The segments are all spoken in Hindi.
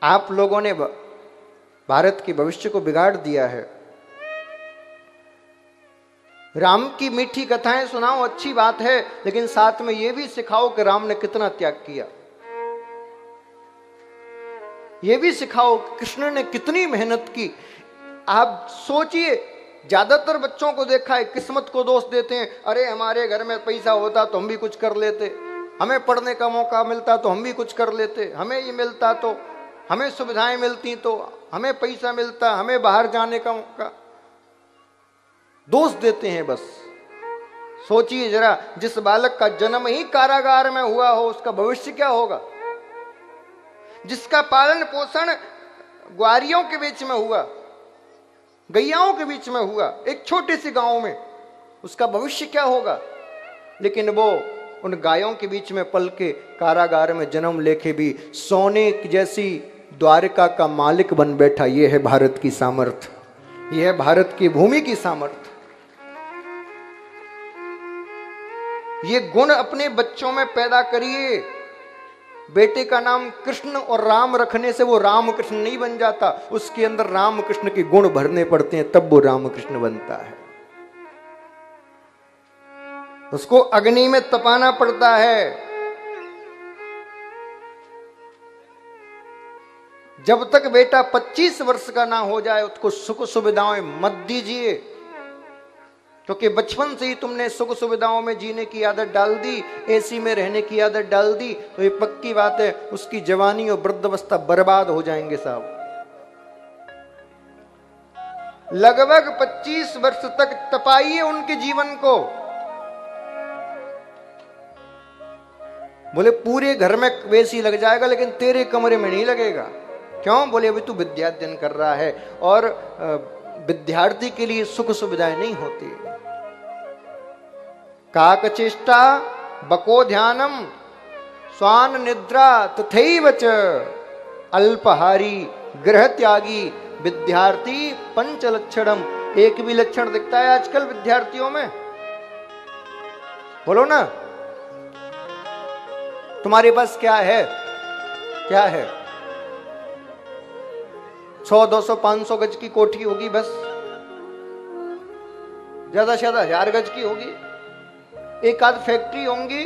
आप लोगों ने भारत के भविष्य को बिगाड़ दिया है। राम की मीठी कथाएं सुनाओ, अच्छी बात है, लेकिन साथ में यह भी सिखाओ कि राम ने कितना त्याग किया। यह भी सिखाओ कि कृष्ण ने कितनी मेहनत की। आप सोचिए, ज्यादातर बच्चों को देखा है किस्मत को दोष देते हैं। अरे हमारे घर में पैसा होता तो हम भी कुछ कर लेते, हमें पढ़ने का मौका मिलता तो हम भी कुछ कर लेते, हमें ये मिलता तो, हमें सुविधाएं मिलती तो, हमें पैसा मिलता, हमें बाहर जाने का मौका। दोष देते हैं बस। सोचिए जरा, जिस बालक का जन्म ही कारागार में हुआ हो उसका भविष्य क्या होगा। जिसका पालन पोषण ग्वारियों के बीच में हुआ, गैयाओं के बीच में हुआ, एक छोटे से गांव में, उसका भविष्य क्या होगा। लेकिन वो उन गायों के बीच में पल के कारागार में जन्म लेके भी सोने जैसी द्वारिका का मालिक बन बैठा। यह है भारत की सामर्थ्य, यह है भारत की भूमि की सामर्थ्य। ये गुण अपने बच्चों में पैदा करिए। बेटे का नाम कृष्ण और राम रखने से वो राम कृष्ण नहीं बन जाता, उसके अंदर राम कृष्ण के गुण भरने पड़ते हैं, तब वो राम कृष्ण बनता है। उसको अग्नि में तपाना पड़ता है। जब तक बेटा 25 वर्ष का ना हो जाए उसको सुख सुविधाएं मत दीजिए, क्योंकि बचपन से ही तुमने सुख सुविधाओं में जीने की आदत डाल दी, एसी में रहने की आदत डाल दी, तो ये पक्की बात है उसकी जवानी और वृद्धावस्था बर्बाद हो जाएंगे साहब। लगभग 25 वर्ष तक तपाइए उनके जीवन को। बोले पूरे घर में एसी लग जाएगा लेकिन तेरे कमरे में नहीं लगेगा। क्यों? बोले अभी तू विद्याध्ययन कर रहा है और विद्यार्थी के लिए सुख सुविधाएं नहीं होती। काकचेष्टा बको ध्यानम स्वान निद्रा तथैव च अल्पहारी गृह त्यागी विद्यार्थी पंच लक्षणम। एक भी लक्षण दिखता है आजकल विद्यार्थियों में? बोलो ना, तुम्हारे पास क्या है? क्या है? 100, 200, 500 गज की कोठी होगी बस, ज्यादा से ज्यादा 1000 गज की होगी, एक आध फैक्ट्री होंगी,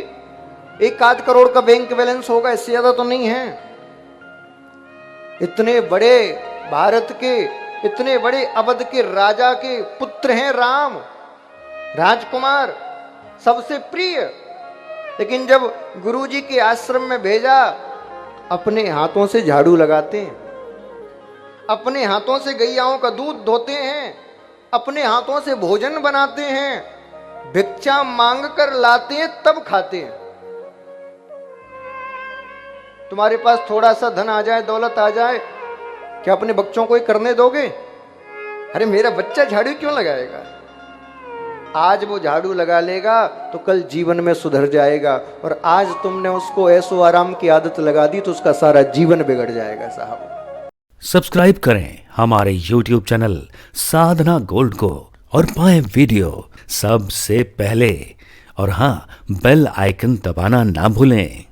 एक आध करोड़ का बैंक बैलेंस होगा, इससे ज्यादा तो नहीं है। इतने बड़े भारत के, इतने बड़े अवध के राजा के पुत्र हैं राम, राजकुमार, सबसे प्रिय। लेकिन जब गुरुजी के आश्रम में भेजा, अपने हाथों से झाड़ू लगाते हैं, अपने हाथों से गैयाओं का दूध धोते हैं, अपने हाथों से भोजन बनाते हैं, भिक्षा मांग कर लाते हैं तब खाते हैं। तुम्हारे पास थोड़ा सा धन आ जाए, दौलत आ जाए, क्या अपने बच्चों को ही करने दोगे? अरे मेरा बच्चा झाड़ू क्यों लगाएगा? आज वो झाड़ू लगा लेगा तो कल जीवन में सुधर जाएगा, और आज तुमने उसको ऐसो आराम की आदत लगा दी तो उसका सारा जीवन बिगड़ जाएगा साहब। सब्सक्राइब करें हमारे YouTube चैनल साधना गोल्ड को और पाएं वीडियो सबसे पहले। और हाँ, बेल आइकन दबाना ना भूलें।